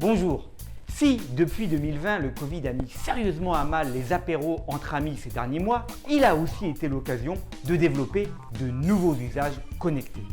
Bonjour. Si, depuis 2020, le Covid a mis sérieusement à mal les apéros entre amis ces derniers mois, il a aussi été l'occasion de développer de nouveaux usages connectés.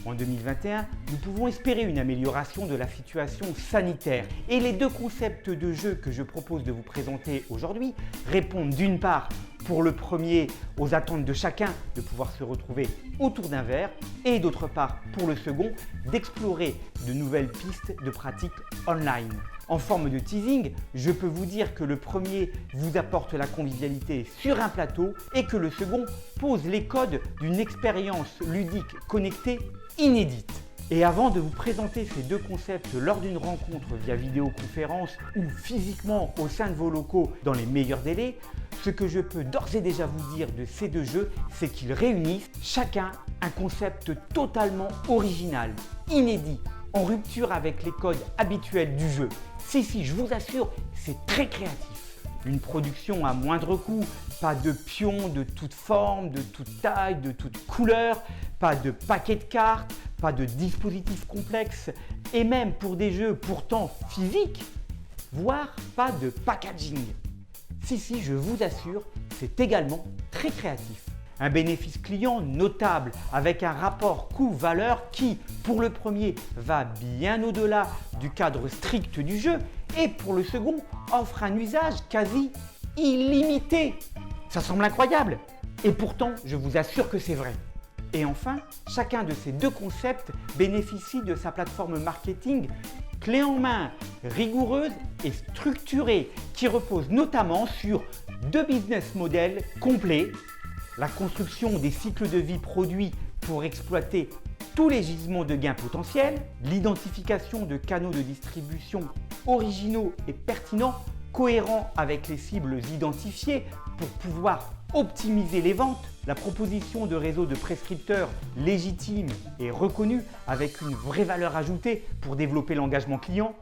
En 2021, nous pouvons espérer une amélioration de la situation sanitaire et les deux concepts de jeu que je propose de vous présenter aujourd'hui répondent d'une part pour le premier aux attentes de chacun de pouvoir se retrouver autour d'un verre et d'autre part pour le second d'explorer de nouvelles pistes de pratique online. En forme de teasing, je peux vous dire que le premier vous apporte la convivialité sur un plateau et que le second pose les codes d'une expérience ludique connectée inédite. Et avant de vous présenter ces deux concepts lors d'une rencontre via vidéoconférence ou physiquement au sein de vos locaux dans les meilleurs délais, ce que je peux d'ores et déjà vous dire de ces deux jeux, c'est qu'ils réunissent chacun un concept totalement original, inédit, en rupture avec les codes habituels du jeu. Si, je vous assure, c'est très créatif. Une production à moindre coût, pas de pions de toute forme, de toute taille, de toute couleur, pas de paquets de cartes, pas de dispositifs complexes et même pour des jeux pourtant physiques, voire pas de packaging. Si, je vous assure, c'est également très créatif. Un bénéfice client notable avec un rapport coût-valeur qui, pour le premier, va bien au-delà du cadre strict du jeu et pour le second, offre un usage quasi illimité. Ça semble incroyable et pourtant, je vous assure que c'est vrai. Et enfin, chacun de ces deux concepts bénéficie de sa plateforme marketing clé en main, rigoureuse et structurée qui repose notamment sur deux business models complets. La construction des cycles de vie produits pour exploiter tous les gisements de gains potentiels, l'identification de canaux de distribution originaux et pertinents, cohérents avec les cibles identifiées pour pouvoir optimiser les ventes, la proposition de réseaux de prescripteurs légitimes et reconnus avec une vraie valeur ajoutée pour développer l'engagement client,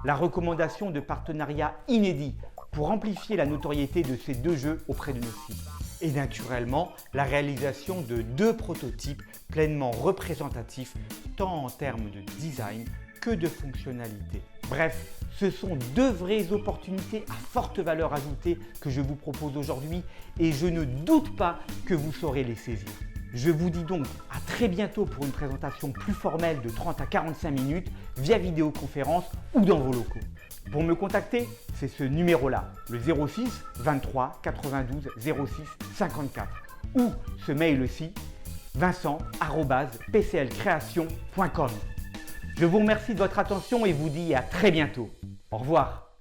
la recommandation de partenariats inédits pour amplifier la notoriété de ces deux jeux auprès de nos cibles. Et naturellement, la réalisation de deux prototypes pleinement représentatifs tant en termes de design que de fonctionnalité. Bref, ce sont deux vraies opportunités à forte valeur ajoutée que je vous propose aujourd'hui et je ne doute pas que vous saurez les saisir. Je vous dis donc à très bientôt pour une présentation plus formelle de 30 à 45 minutes via vidéoconférence ou dans vos locaux. Pour me contacter, c'est ce numéro-là, le 06 23 92 06 54 ou ce mail-ci vincent@pclcreation.com. Je vous remercie de votre attention et vous dis à très bientôt. Au revoir.